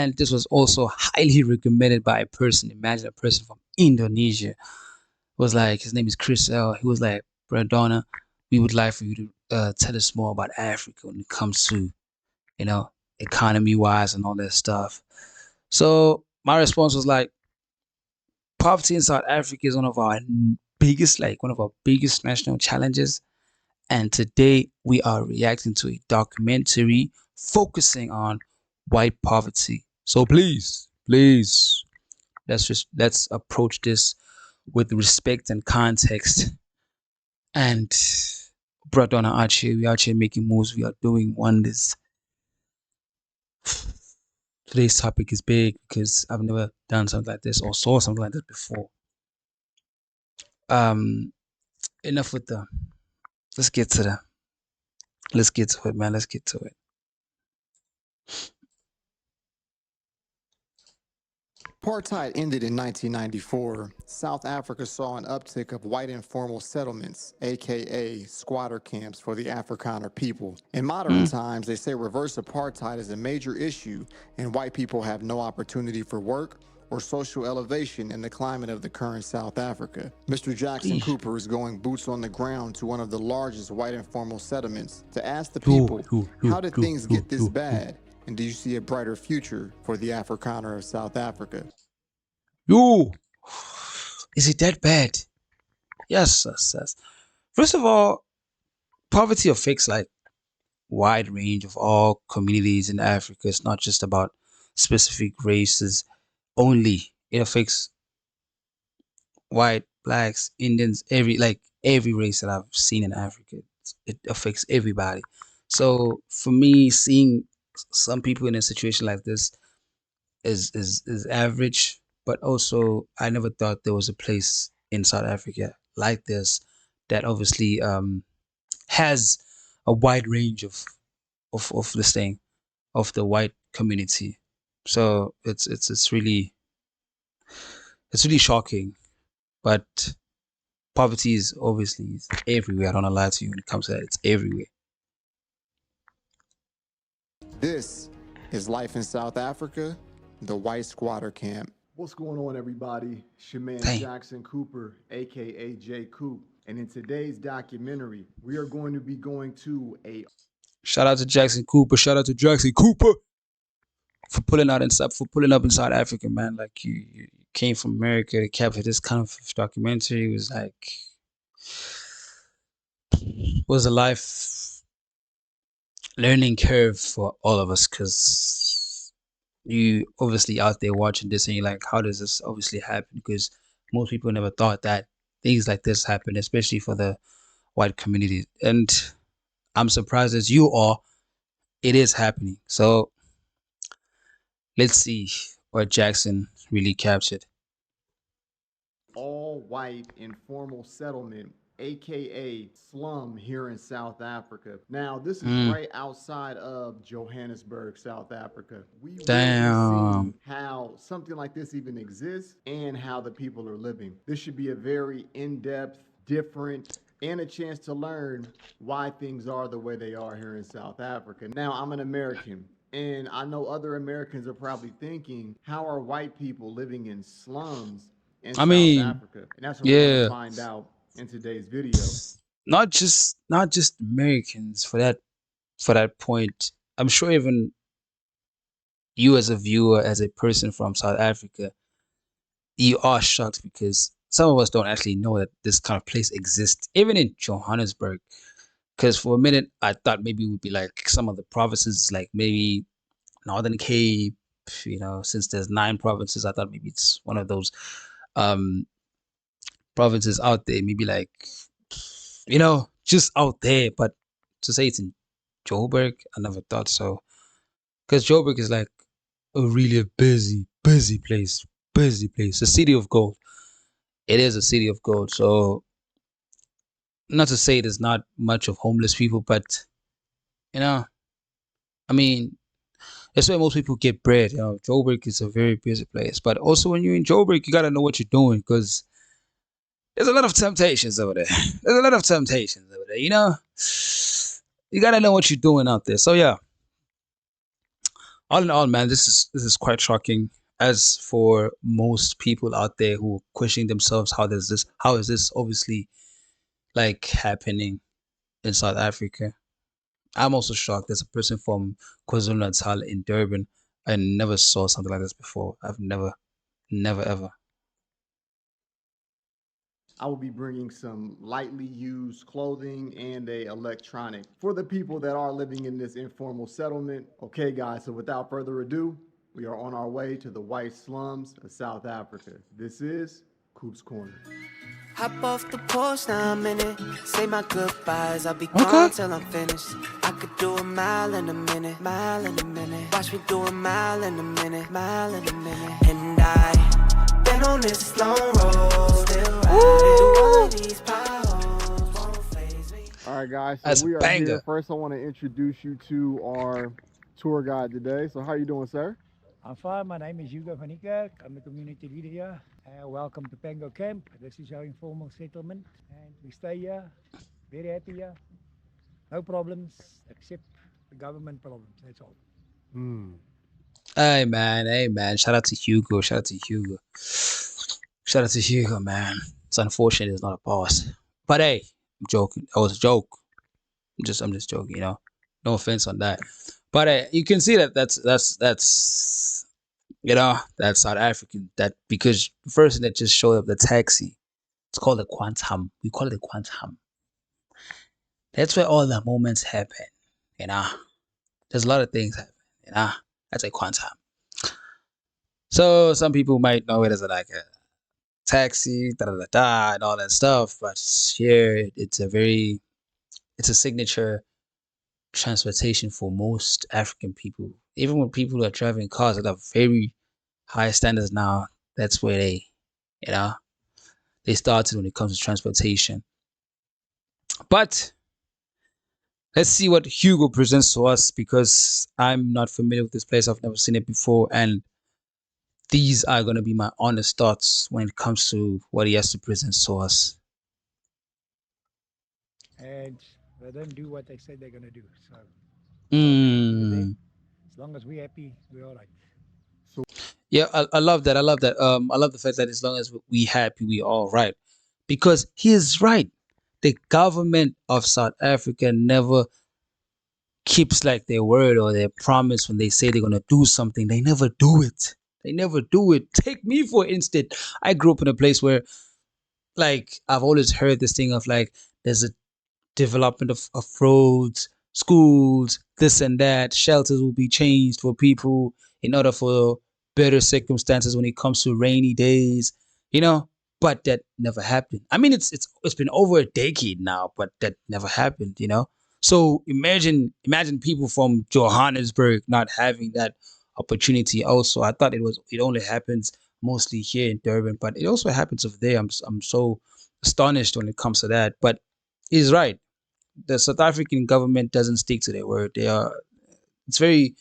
And this was also highly recommended by a person. Imagine a person from Indonesia was like, his name is Chris L. He was like, Bradonna, we would like for you to tell us more about Africa when it comes to, you know, economy wise and all that stuff. So my response was like, poverty in South Africa is one of our biggest, like one of our biggest national challenges. And today we are reacting to a documentary focusing on white poverty. So please, let's approach this with respect and context. And Bradonna Archie, we out here making moves. We are doing wonders. Today's topic is big because I've never done something like this or saw something like this before. Um, enough with the. Let's get to the. Let's get to it, man. Let's get to it. Apartheid ended in 1994. South Africa saw an uptick of white informal settlements, aka squatter camps for the Afrikaner people. In modern times, they say reverse apartheid is a major issue and white people have no opportunity for work or social elevation in the climate of the current South Africa. Mr. Jackson Cooper is going boots on the ground to one of the largest white informal settlements to ask the people, how did things get this bad? And do you see a brighter future for the Afrikaner of South Africa? Yo, is it that bad? Yes, yes, yes. First of all, poverty affects like wide range of all communities in Africa. It's not just about specific races only. It affects white, blacks, Indians, every race that I've seen in Africa. It affects everybody. So for me, seeing some people in a situation like this is average, but also I never thought there was a place in South Africa like this that obviously has a wide range of this thing of the white community. So it's really shocking. But poverty is obviously everywhere. I don't wanna lie to you when it comes to that. It's everywhere. This is life in South Africa, the white squatter camp. What's going on, everybody? It's your man Dang. Jackson Cooper, aka J Coop. And in today's documentary, we are going to be going to a Shout out to Jackson Cooper. Shout out to Jackson Cooper for pulling out and stuff, for pulling up in South Africa, man. Like you came from America to capture this kind of documentary. It was like was a life learning curve for all of us because you obviously out there watching this and you're like, how does this obviously happen? Because most people never thought that things like this happen, especially for the white community. And I'm surprised as you are, it is happening. So let's see what Jackson really captured. all-white informal settlement, aka slum, here in South Africa. Now, this is right outside of Johannesburg, South Africa. We will be seeing how something like this even exists and how the people are living. This should be a very in-depth, different, and a chance to learn why things are the way they are here in South Africa. Now, I'm an American. And I know other Americans are probably thinking, how are white people living in slums in I South mean, Africa? And that's what we're going yeah, to find out in today's video. not just Americans for that point. I'm sure even you as a viewer, as a person from South Africa, you are shocked because some of us don't actually know that this kind of place exists, even in Johannesburg. Because for a minute, I thought maybe it would be like some of the provinces, like maybe Northern Cape. Since there's 9 provinces, I thought maybe it's one of those um provinces out there, maybe like just out there. But to say it's in Joburg, I never thought so. Because Joburg is like a really busy place, a city of gold. It is a city of gold. So not to say there's not much of homeless people, but you know, I mean, that's where most people get bread. Joburg is a very busy place, but also when you're in Joburg, you gotta know what you're doing because there's a lot of temptations over there. There's a lot of temptations over there. You gotta know what you're doing out there. So yeah, All in all, man, this is quite shocking. As for most people out there who are questioning themselves, how is this obviously like happening in South Africa? I'm also shocked as a person from KwaZulu Natal in Durban. I never saw something like this before. I've never ever. I will be bringing some lightly used clothing and a electronic for the people that are living in this informal settlement. Okay, guys, so without further ado, we are on our way to the white slums of South Africa. This is Coop's Corner. Hop off the porch, now I'm in it. Say my goodbyes, I'll be Okay. gone till I'm finished. I could do a mile in a minute, mile in a minute. Watch me do a mile in a minute, mile in a minute. And I been on this long road, still riding through all of these potholes, won't faze me. All right, guys, so That's a we are banger. here. First, I want to introduce you to our tour guide today. So, how are you doing, sir? I'm fine. My name is Hugo van Niekerk. I'm the community leader here. Welcome to Pango Camp. This is our informal settlement, and we stay here. Very happy here. No problems except the government problems. That's all. Hey man, hey man. Shout out to Hugo. Shout out to Hugo. Shout out to Hugo, man. It's unfortunate he's not a boss. But hey, I'm joking. That was a joke. I'm just joking, you know. No offense on that. But you can see that that's that's South African. That because the person that just showed up the taxi, it's called the quantum. We call it the quantum. That's where all the moments happen. You know, there's a lot of things happen. You know, that's a quantum. So some people might know it as like a taxi, da da da da, and all that stuff. But here, it's a signature transportation for most African people. Even when people are driving cars that are very high standards now, that's where you know, they started when it comes to transportation. But let's see what Hugo presents to us because I'm not familiar with this place. I've never seen it before, and these are going to be my honest thoughts when it comes to what he has to present to us. And they don't do what they say they're going to do. So Mm. as long as we're happy, we're all right. Yeah, I love that. I love that. I love the fact that as long as we happy, we all right, because he is right. The government of South Africa never keeps like their word or their promise when they say they're gonna do something. They never do it. They never do it. Take me for instance. I grew up in a place where, like, I've always heard this thing of like, there's a development of roads, schools, this and that. Shelters will be changed for people in order for better circumstances when it comes to rainy days, you know. But that never happened. I mean, it's been over a decade now, but that never happened, you know. So imagine people from Johannesburg not having that opportunity. Also, I thought it only happens mostly here in Durban, but it also happens over there. I'm so astonished when it comes to that. But he's right. The South African government doesn't stick to their word. It's very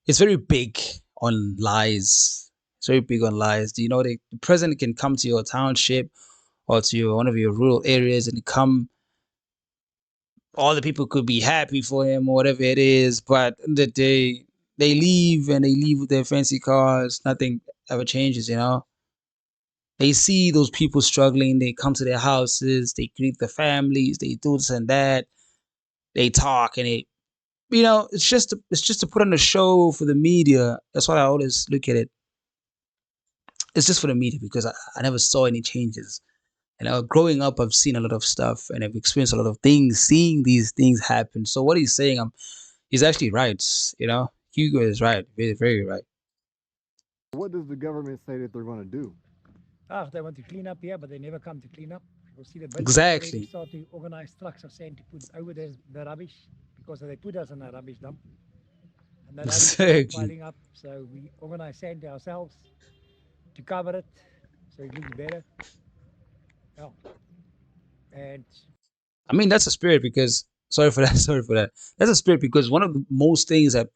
it's very big on lies. It's very big on lies. You know, the president can come to your township or to one of your rural areas and come. All the people could be happy for him or whatever it is, but the day they leave and they leave with their fancy cars. Nothing ever changes. You know, they see those people struggling. They come to their houses. They greet the families. They do this and that. They talk and it's just to put on a show for the media. That's why I always look at it. It's just for the media because I never saw any changes. You know, growing up, I've seen a lot of stuff and I've experienced a lot of things, seeing these things happen. So what he's saying, he's actually right. You know, Hugo is right, very, very right. What does the government say that they're going to do? They want to clean up here, but they never come to clean up. You'll see the business already Exactly. start to organize trucks of sand to put over the rubbish because they put us in a rubbish dump. And the rubbish is Exactly. piling up. So we organize sand ourselves to cover it so it looks better. Yeah. And I mean, that's a spirit because sorry for that. Sorry for that. That's a spirit because one of the most things that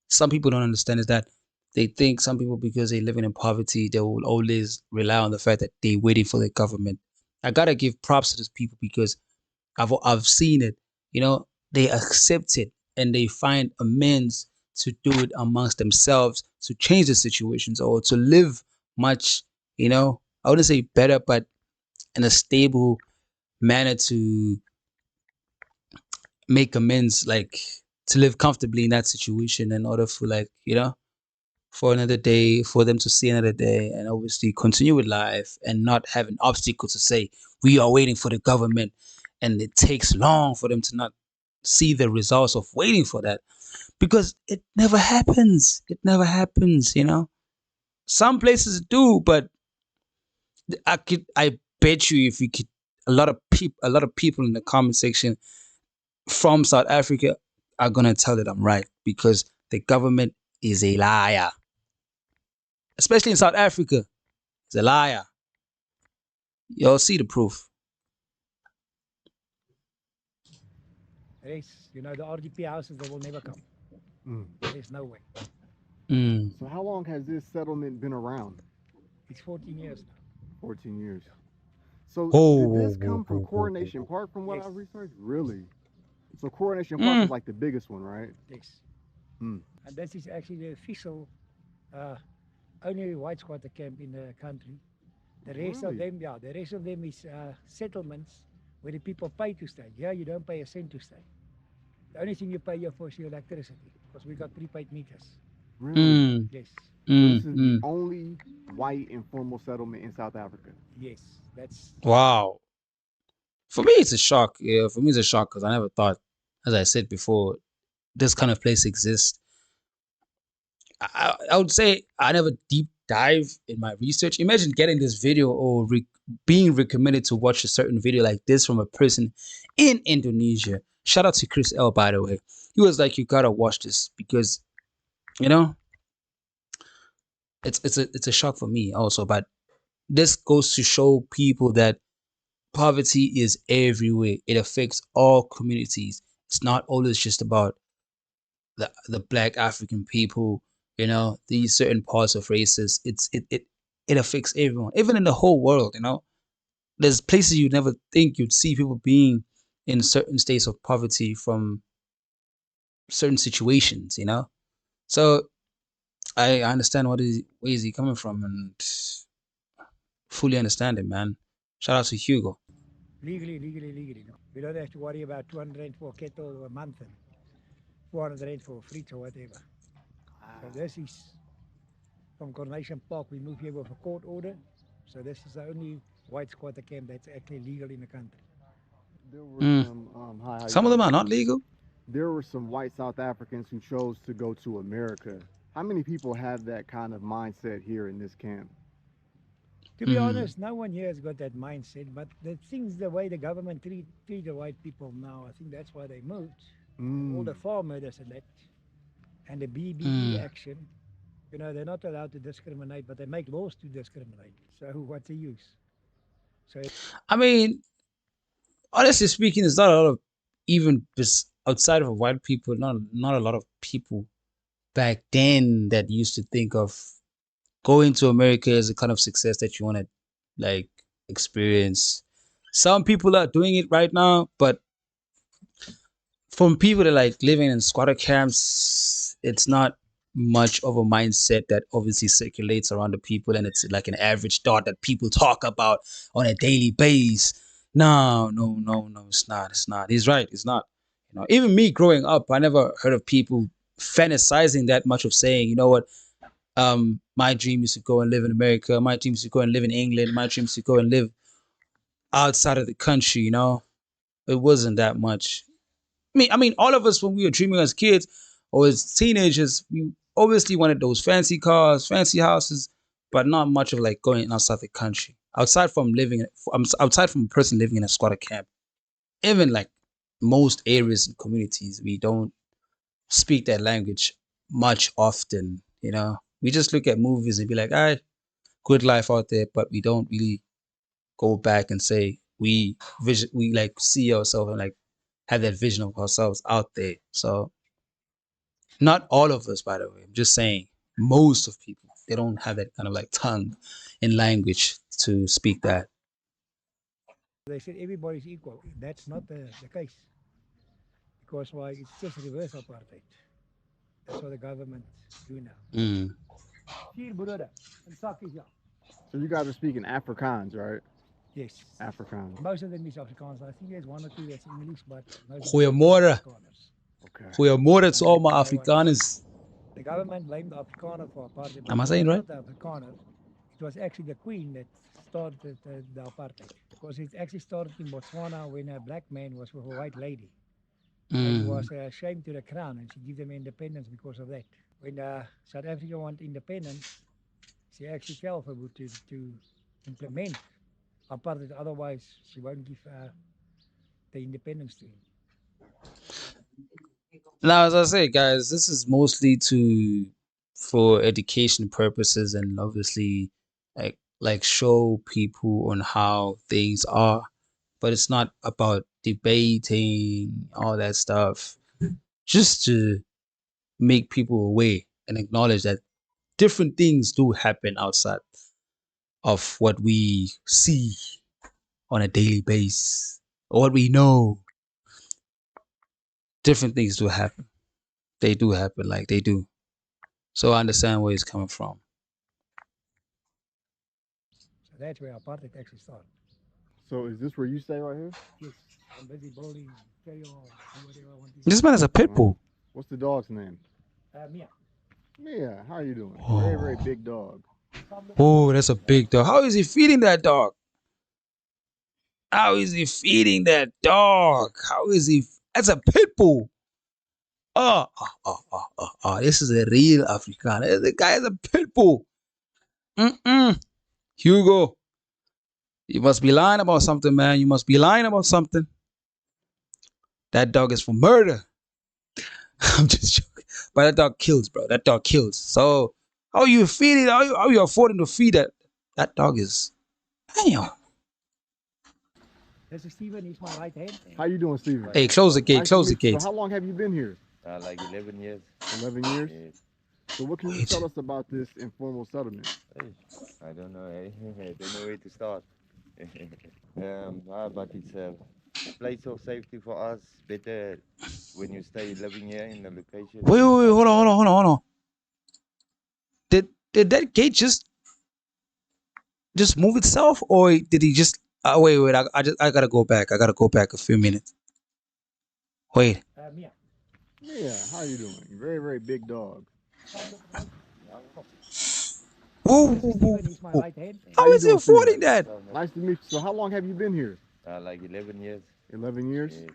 some people don't understand is that they think some people because they live in poverty, they will always rely on the fact that they're waiting for the government. I gotta give props to these people because I've seen it. You know, they accept it and they find amends to do it amongst themselves to change the situations or to live much, I wouldn't say better, but in a stable manner to make amends, like to live comfortably in that situation in order for for another day, for them to see another day and obviously continue with life and not have an obstacle to say, we are waiting for the government. And it takes long for them to not see the results of waiting for that because it never happens. It never happens. Some places do, but I bet you if you could, a lot of people in the comment section from South Africa are gonna tell that I'm right because the government is a liar, especially in South Africa. It's a liar. Y'all see the proof. Yes, the RDP houses, they will never come. Mm. There's no way. Mm. So how long has this settlement been around? It's 14 years now. 14 years. So did Oh, this come from Coronation Park from what Yes. I've researched? Really? So Coronation Park is Mm. like the biggest one, right? Yes. Mm. And this is actually the official, uh, only white squatter camp in the country. The rest of Really? them, yeah, the rest of them is settlements where the people pay to stay. Here, you don't pay a cent to stay. The only thing you pay here for is your electricity because we got prepaid meters. Really? Mm. Yes, So this Mm. is the Mm. only white informal settlement in South Africa. yes, that's Wow. For me, it's a shock. Yeah, for me, it's a shock because I never thought, as I said before, this kind of place exists. I would say I never deep dive in my research. Imagine getting this video or being recommended to watch a certain video like this from a person in Indonesia. Shout out to Chris L, by the way. He was like, "You gotta watch this because you know it's a shock for me also." But this goes to show people that poverty is everywhere. It affects all communities. It's not always just about the black African people, these certain parts of races. It affects everyone, even in the whole world. There's places you'd never think you'd see people being in certain states of poverty from certain situations. So I understand where is he coming from and fully understand it, man. Shout out to Hugo. legally. We don't have to worry about 200 rand for kettle a month and 400 rand for fridge or whatever. So this is from Coronation Park. We moved here with a court order. So this is the only white squatter camp that's actually legal in the country. There were Mm. some hi, how you Some of them doing? are not legal. There were some white South Africans who chose to go to America. How many people have that kind of mindset here in this camp? To be Mm. honest, no one here has got that mindset. But the things, the way the government treat the white people now, I think that's why they moved. And all the farm murders and that, and the BBE Mm. action, they're not allowed to discriminate, but they make laws to discriminate. So what's the use? So I mean, honestly speaking, there's not a lot of even outside of white people, not a lot of people back then that used to think of going to America as a kind of success that you want to like experience. Some people are doing it right now, but from people that like living in squatter camps, it's not much of a mindset that obviously circulates around the people, and it's like an average thought that people talk about on a daily basis. No, no, no, no, it's not. It's not. He's right. It's not. Even me growing up, I never heard of people fantasizing that much of saying, you know what, my dream is to go and live in America. My dream is to go and live in England. My dream is to go and live outside of the country. It wasn't that much. I mean, all of us when we were dreaming as kids or as teenagers, we obviously wanted those fancy cars, fancy houses, but not much of like going outside the country. Outside from a person living in a squatter camp, even like most areas and communities, we don't speak that language much often. We just look at movies and be like, "All right, good life out there," but we don't really go back and say we like see ourselves and like have that vision of ourselves out there. So not all of us, by the way. I'm just saying most of people they don't have that kind of like tongue and language to speak that. they said everybody's equal. That's not the case. Because why? It's just reverse apartheid. That's what the government do now. Mm. Vier broeder en sakkies, ja. So you guys are speaking Afrikaans, right? Yes. Afrikaans. Most of them is Afrikaans. I think there's one or two that's English, but most of them Goeiemorgen. are Afrikaners. Okay. Goeiemorgen to all my Afrikaners. The government blamed the Afrikaner for apartheid. But Am I it saying was right? not the Afrikaner. It was actually the Queen that started the apartheid. Because it actually started in Botswana when a black man was with a white lady. And he was ashamed to the crown, and she gave them independence because of that. When South Africa wanted independence, she actually tell her to implement apartheid. Otherwise, she won't give the independence to him. Now, as I say, guys, this is mostly for education purposes and obviously like show people on how things are, but it's not about debating all that stuff. Just to make people aware and acknowledge that different things do happen outside of what we see on a daily basis, or what we know. Different things do happen. They do happen, like they do. So I understand where it's coming from. So that's where apartheid actually started. So is this where you stay right here? Yes, I'm busy building, carry on, do whatever I want to do. This man is a pit bull. What's the dog's name? Mia. Mia, how are you doing? Oh. Very, very big dog. Oh, that's a big dog. How is he feeding that dog? How is he feeding that dog? How is he? That's a pit bull. Oh. This is a real Afrikaner. The guy is a pit bull. Hugo, you must be lying about something, man. You must be lying about something. That dog is for murder. I'm just joking. But that dog kills, bro. That dog kills. So how you feeding? How are you affording to feed that? That dog is. Damn. This is Steven, he's my right hand. How you doing, Steven? Hey, close the gate. Nice to Close the meet you. gate. So how long have you been here? Like 11 years. 11 years? Yes. So what can you Wait. tell us about this informal settlement? Hey, I don't know. I don't know where to start. But it's a place of safety for us. Better when you stay living here in the location. Wait, hold on. Did that gate just move itself, or did he just? Wait. I gotta go back. I gotta go back a few minutes. Wait. Mia. Mia, how are you doing? Very, very big dog. Whoa. This is Steven, he's my right hand. How you is he doing, Steven? affording that? Nice to meet you. So how long have you been here? Like 11 years. 11 years? Yes.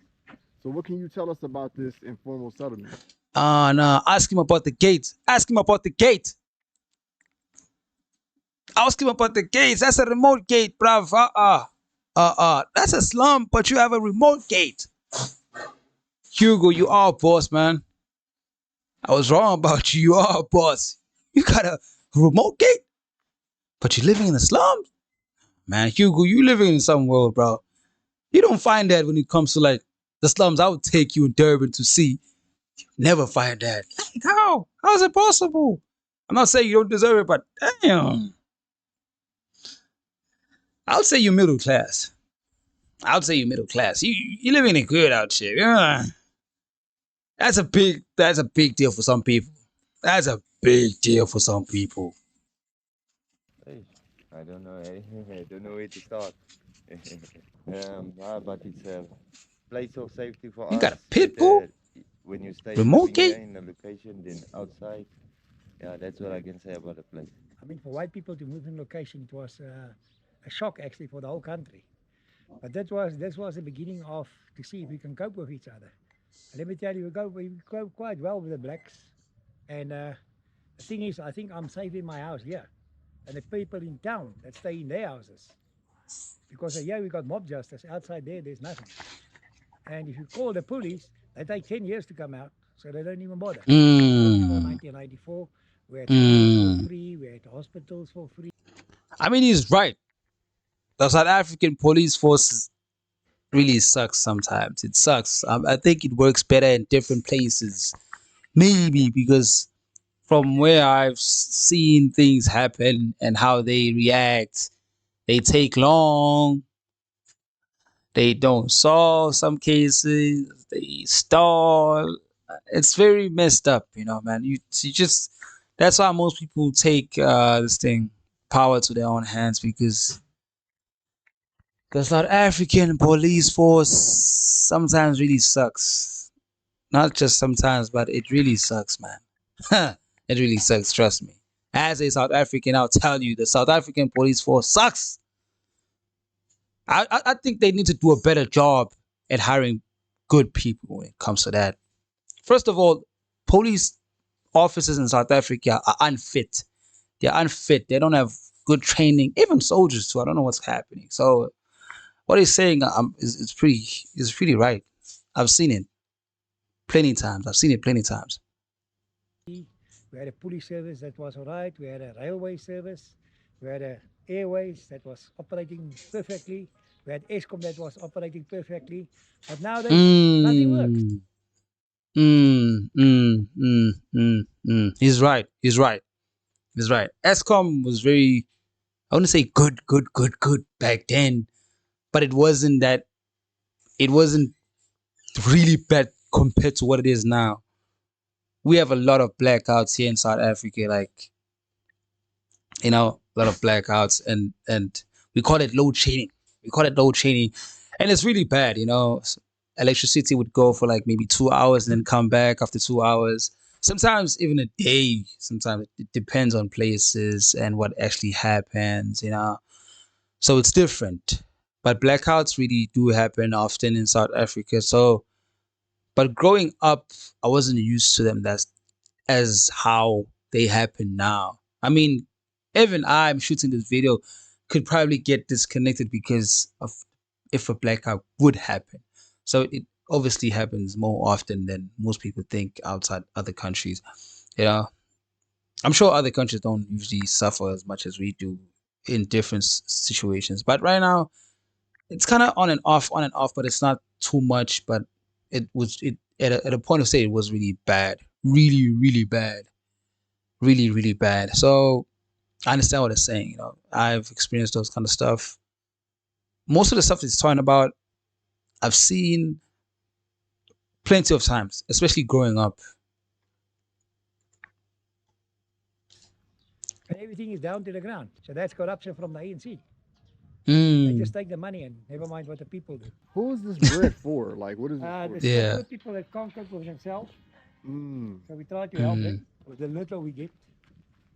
So what can you tell us about this informal settlement? Nah. Ask him about the gate. Ask him about the gate. Ask him about the gates. That's a remote gate, bruv. That's a slum, but you have a remote gate. Hugo, you are a boss, man. I was wrong about you. You are a boss. You got a remote gate, but you're living in the slums? Man, Hugo, you living in some world, bro. You don't find that when it comes to like the slums I would take you in Durban to see. You never find that. Like, how? How is it possible? I'm not saying you don't deserve it, but damn. I would say you're middle class. You're living it good out here. Yeah. That's a big deal for some people. That's a big deal for some people. Hey, I don't know. I don't know where to start. But it's a place of safety for You us. got a pit bull? Better when you stay Remote living here gate? in the location than outside. Yeah, that's what I can say about the place. I mean, for white people to move in location, it was a shock actually for the whole country. But this was the beginning of to see if we can cope with each other. And let me tell you, we go quite well with the blacks. And the thing is, I think I'm safe in my house here. And the people in town that stay in their houses. Because here we got mob justice. Outside there's nothing. And if you call the police, they take 10 years to come out. So they don't even bother. Before 1994, we had schools for free, we had hospitals for free. I mean, he's right. The South African police force really sucks sometimes. It sucks. I think it works better in different places. Maybe because from where I've seen things happen and how they react, they take long. They don't solve some cases. They stall. It's very messed up, man. You just that's why most people take this thing power to their own hands because South African police force sometimes really sucks. Not just sometimes, but it really sucks, man. It really sucks. Trust me. As a South African, I'll tell you the South African police force sucks. I think they need to do a better job at hiring good people when it comes to that. First of all, police officers in South Africa are unfit. They're unfit. They don't have good training. Even soldiers too. I don't know what's happening. So what he's saying is pretty right. I've seen it plenty times. I've seen it plenty times. We had a police service that was all right. We had a railway service. We had a airways that was operating perfectly. We had ESCOM that was operating perfectly. But nowadays, nothing works. He's right. He's right. He's right. ESCOM was very, I wouldn't say good back then, but it wasn't that. It wasn't really bad compared to what it is now. We have a lot of blackouts here in South Africa, like a lot of blackouts, and we call it load shedding. We call it load shedding, and it's really bad. Electricity would go for like maybe 2 hours and then come back after 2 hours. Sometimes even a day. Sometimes it depends on places and what actually happens. So it's different. But blackouts really do happen often in South Africa. So, but growing up, I wasn't used to them. That's as how they happen now. I mean, even I'm shooting this video could probably get disconnected because of if a blackout would happen. So it obviously happens more often than most people think outside other countries. You know, I'm sure other countries don't usually suffer as much as we do in different situations. But right now, it's kind of on and off, but it's not too much. But it at a point of say it was really bad, really bad, really bad. So I understand what it's saying. I've experienced those kind of stuff. Most of the stuff it's talking about, I've seen plenty of times, especially growing up. And everything is down to the ground. So that's corruption from the ANC. They Mm, just take the money and never mind what the people do. Who is this bread for? Like, what is it for? The yeah. poor people that can't cook for themselves. Mm. So we try to help Mm. them with the little we get.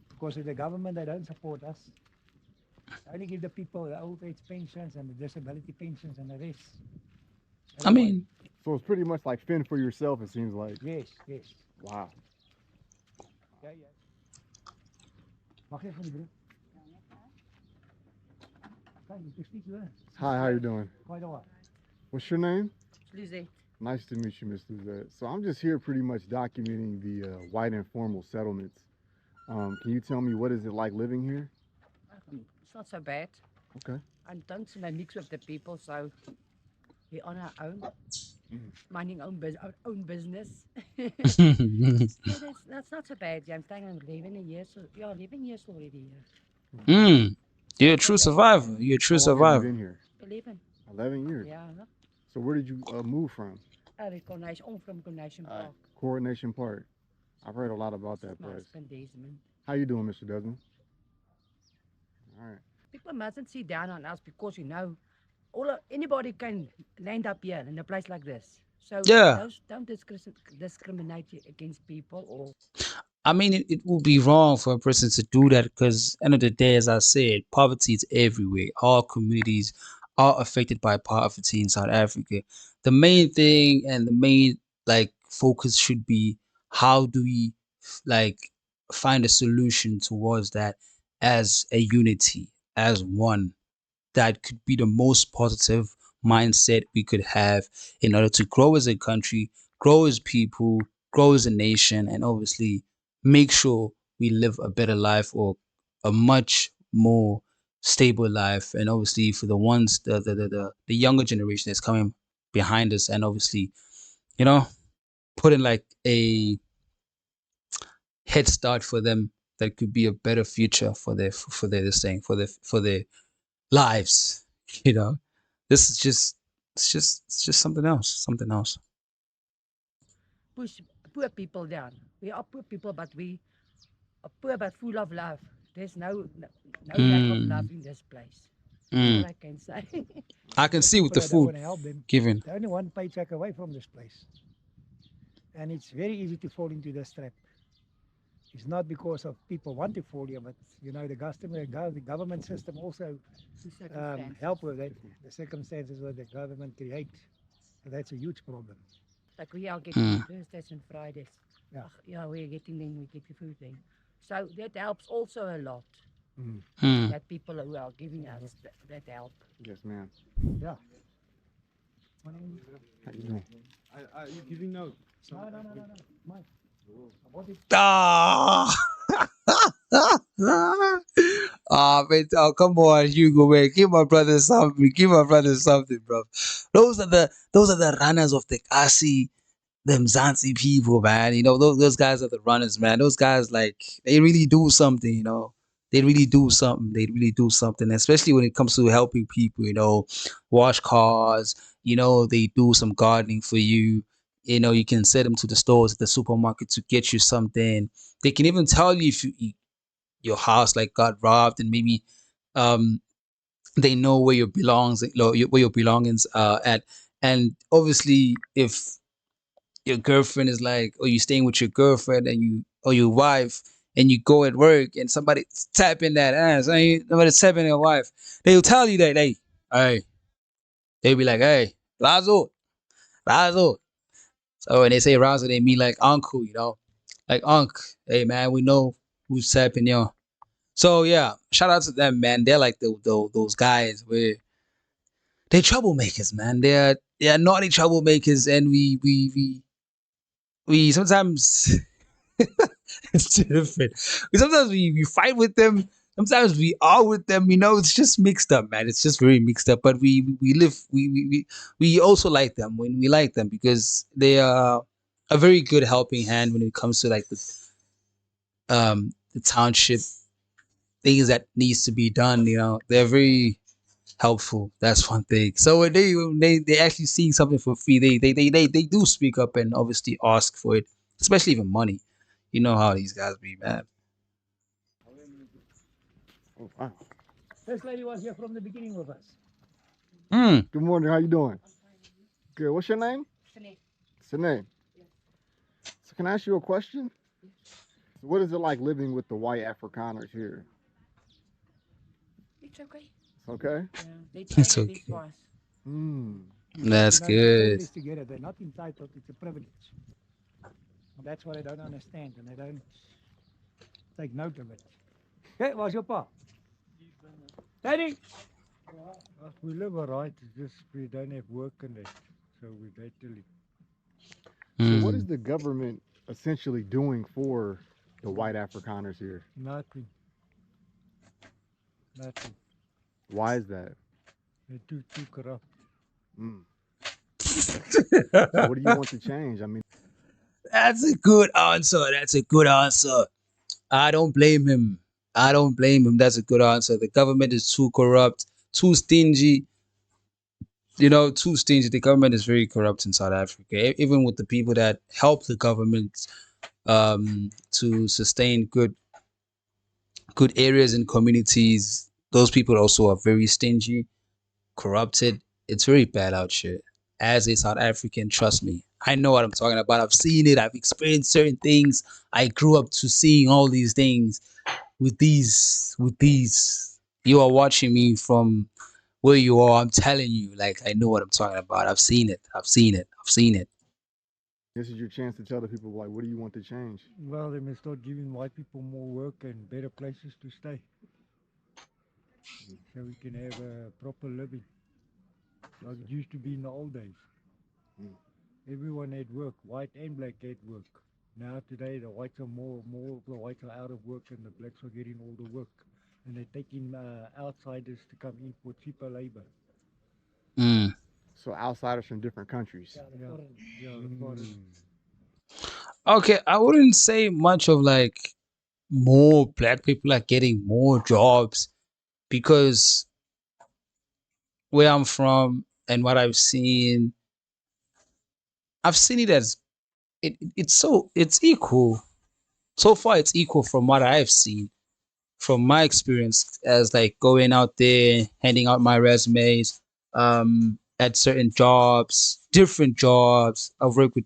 Because of the government, they don't support us. They only give the people the old age pensions and the disability pensions and the rest. I mean, So it's pretty much like fend for yourself, it seems like. Yes. Wow. Ja. Mag even, broer? Kijk, je speak hoor. Hi, how you doing? Quite a lot. What's your name? Lizette. Nice to meet you, Miss Lizette. So I'm just here pretty much documenting the white informal settlements. Can you tell me what is it like living here? It's not so bad. Okay. I don't mix with the people, so we're on our own, minding our own business. So that's not so bad. Yeah, I'm staying on 11 years. 11 years already here. You're a true survivor. You're a true How long have you survivor. been here? 11. 11 years. Yeah. So where did you move from? I'm from Coronation Park. Coronation Park. I've heard a lot about that place. Desmond. How you doing, Mr. Desmond? All right. People mustn't sit down on us because anybody can land up here in a place like this. So Yeah. don't discriminate against people or. I mean, it would be wrong for a person to do that because, end of the day, as I said, poverty is everywhere. All communities are affected by poverty in South Africa. The main thing and the main focus should be how do we like find a solution towards that as a unity, as one. That could be the most positive mindset we could have in order to grow as a country, grow as people, grow as a nation, and obviously make sure we live a better life or a much more stable life. And obviously for the ones the younger generation that's coming behind us, and obviously, you know, put in like a head start for them that could be a better future for their this thing for their lives. You know, this is just it's just something else. push poor people down. We are poor people, but we are poor but full of love. There's no lack of love Mm, in this place. That's all mm. I can say. I can The see with people the that don't food want to help them, given. they're only one paycheck away from this place. And it's very easy to fall into this trap. It's not because of people want to fall here, but the government system also The circumstances. help with that. The circumstances that the government creates, and that's a huge problem. Like we are getting Mm, on Thursdays and Fridays. Yeah. Yeah, we're getting them, we get the food then. So that helps also a lot. Mm. mm. That people who are giving us that help. Yes, ma'am. Yeah. How you doing? Are you giving notes? No. Mike, I want it. Ah. Man, oh, come on, Hugo, man. Give my brother something. Give my brother something, bro. Those are the runners of the Kasi, them Zanzi people, man. Those guys are the runners, man. Those guys, like, they really do something, They really do something. They really do something, especially when it comes to helping people, wash cars, they do some gardening for you. You can send them to the stores at the supermarket to get you something. They can even tell you if your house like got robbed, and maybe um they know where your belongings are at. And obviously, if your girlfriend is like, or you staying with your girlfriend and you or your wife, and you go at work and somebody's tapping that ass, and somebody's tapping your wife, they'll tell you that, hey, they'll be like, hey, Lazo, Lazo. So when they say Razo, they mean like uncle, like unc. Hey man, we know who's tapping you. So yeah, shout out to them, man. They're like those guys where they're troublemakers, man. They're naughty troublemakers, and we sometimes it's different. Sometimes we fight with them. Sometimes we are with them. It's just mixed up, man. It's just very mixed up. But we live we also like them when we like them, because they are a very good helping hand when it comes to like the township things that needs to be done. They're very helpful. That's one thing. So when they actually seeing something for free, they do speak up and obviously ask for it, especially even money. You know how these guys be, man. Oh, wow. This lady was here from the beginning with us. Mm. Good morning. How you doing? Good. What's your name? Sine. So can I ask you a question? So what is it like living with the white Afrikaners here? It's okay. It's okay. Yeah, they try It's their okay. best for us. Hmm. That's It's a good. privilege together. They're not entitled. It's a privilege. And that's what I don't understand, and I don't take note of it. Hey, where's your pa? Daddy! We live all right. It's just we don't have work in it, so we battle it. So what is Mm. the government essentially doing for the white Afrikaners here? Nothing. Nothing. Why is that? They're too corrupt. Mm. So what do you want to change? I mean, That's a good answer. That's a good answer. I don't blame him. I don't blame him. That's a good answer. The government is too corrupt, too stingy. Too stingy. The government is very corrupt in South Africa. Even with the people that help the government to sustain good areas and communities, those people also are very stingy, corrupted. It's very bad out here. As a South African, trust me, I know what I'm talking about. I've seen it. I've experienced certain things. I grew up to seeing all these things with these. You are watching me from where you are. I'm telling you, like, I know what I'm talking about. I've seen it. I've seen it. I've seen it. this is your chance to tell the people, like, what do you want to change? Well, they must start giving white people more work and better places to stay, so we can have a proper living, like it used to be in the old days. Mm. Everyone had work, white and black had work. Now today, the whites are more of the whites are out of work, and the blacks are getting all the work, and they're taking outsiders to come in for cheaper labor. Mm. So outsiders from different countries. Yeah, the foreign. Okay, I wouldn't say much of like more black people are getting more jobs, because where I'm from and what I've seen it as it's equal. So far, it's equal from what I've seen, from my experience as like going out there, handing out my resumes, at certain jobs, different jobs. I've worked with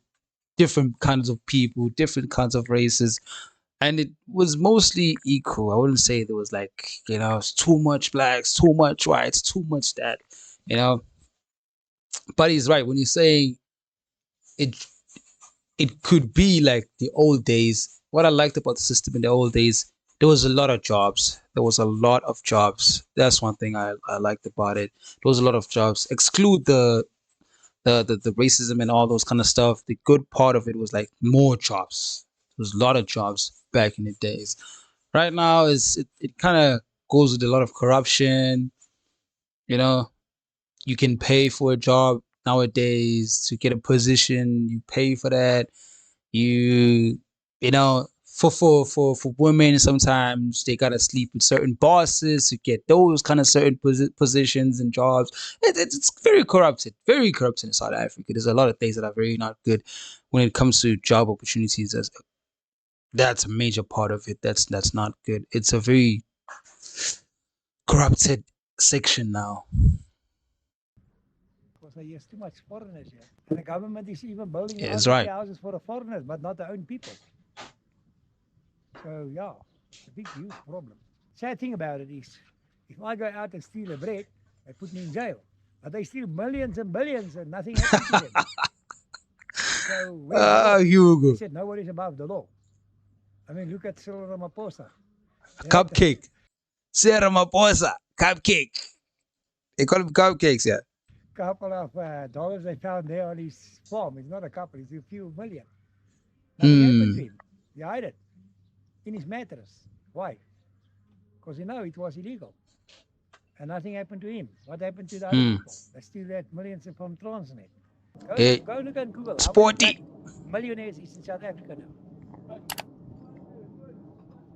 different kinds of people, different kinds of races, and it was mostly equal. I wouldn't say there was like, it's too much blacks, too much whites, too much that, you know. But he's right when he's saying it. It could be like the old days. What I liked about the system in the old days, there was a lot of jobs. There was a lot of jobs. That's one thing I liked about it. There was a lot of jobs. Exclude the racism and all those kind of stuff. The good part of it was like more jobs. There was a lot of jobs back in the days. Right now is it kind of goes with a lot of corruption. You know, you can pay for a job nowadays to get a position. You pay for that. You you know for women, sometimes they gotta sleep with certain bosses to get those kind of certain positions and jobs. It's very corrupted in South Africa. There's a lot of things that are very not good when it comes to job opportunities. That's a major part of it. That's not good. It's a very corrupted section now. Because there's too much foreigners here. And the government is even building Yeah, it's right. houses for the foreigners, but not their own people. So, yeah, it's a big, huge problem. Sad thing about it is, if I go out and steal a bread, they put me in jail. But they steal millions and billions and nothing happens to them. So, where's the law? Hugo, They said nobody's above the law. I mean, look at Cyril Ramaphosa. cupcake. Sarah Maposa, cupcake. They call them cupcakes, yeah. Couple of dollars they found there on his farm. It's not a couple, it's a few million. Nothing happened to him. He hid it in his mattress. Why? Because it was illegal. And nothing happened to him. What happened to the other people? They still had millions from Transnet. Go look at Google. Sporty. Millionaires is in South Africa now.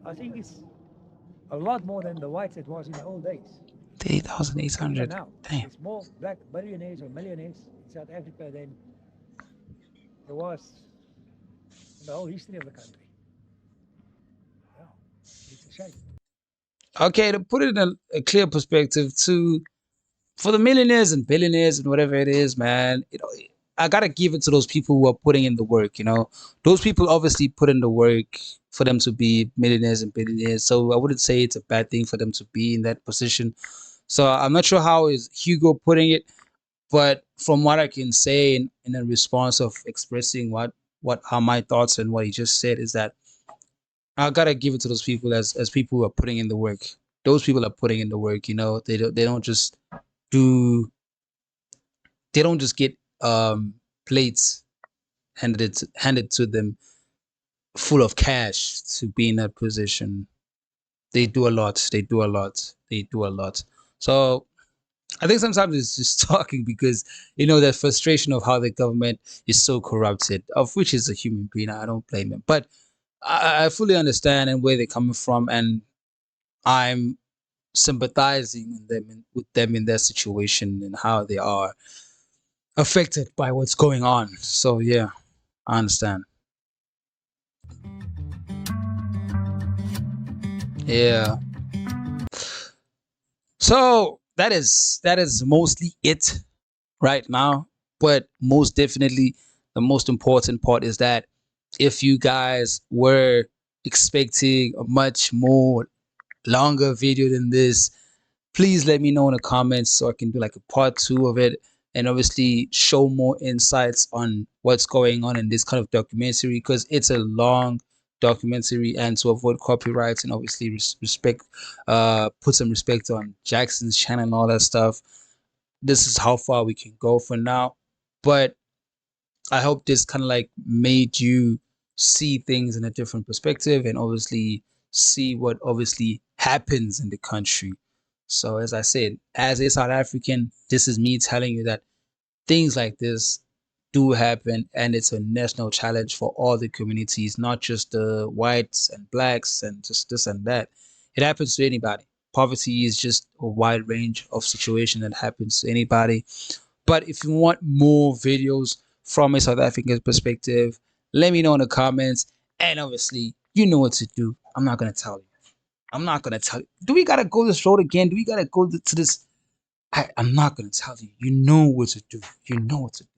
I think it's a lot more than the whites it was in the old days. 3,800. Now, Damn. there's more black billionaires or millionaires in South Africa than there was in the whole history of the country. Yeah, it's a shame. Okay, to put it in a clear perspective, for the millionaires and billionaires and whatever it is, man, I gotta give it to those people who are putting in the work. Those people obviously put in the work for them to be millionaires and billionaires. So I wouldn't say it's a bad thing for them to be in that position. So I'm not sure how is Hugo putting it, but from what I can say in a response of expressing what are my thoughts and what he just said is that I gotta give it to those people as people who are putting in the work. Those people are putting in the work. They don't just do they don't just get plates handed to them full of cash to be in that position. They do a lot. They do a lot. They do a lot. So I think sometimes it's just talking because that frustration of how the government is so corrupted, of which is a human being. I don't blame him, but I fully understand and where they're coming from, and I'm sympathizing with them in their situation and how they are affected by what's going on. So yeah, I understand. Yeah. So that is mostly it right now. But most definitely, the most important part is that if you guys were expecting a much more longer video than this, please let me know in the comments so I can do like a part two of it and obviously show more insights on what's going on in this kind of documentary because it's a long documentary and to avoid copyrights and obviously respect put some respect on Jackson's channel and all that stuff. This is how far we can go for now, but I hope this kind of like made you see things in a different perspective and obviously see what obviously happens in the country. So as I said, as a South African, this is me telling you that things like this do happen and it's a national challenge for all the communities, not just the whites and blacks and just this and that. It happens to anybody. Poverty is just a wide range of situation that happens to anybody. But if you want more videos from a South African perspective, Let me know in the comments. And obviously, you know what to do. I'm not gonna tell you. I'm not gonna tell you. Do we gotta go this road again? Do we gotta go to this? I'm not gonna tell you. You know what to do. You know what to do.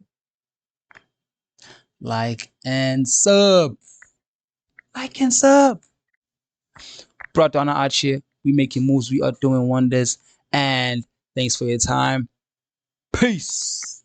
Like and sub. Like and sub. Brought down our here. We making moves. We are doing wonders. And thanks for your time. Peace.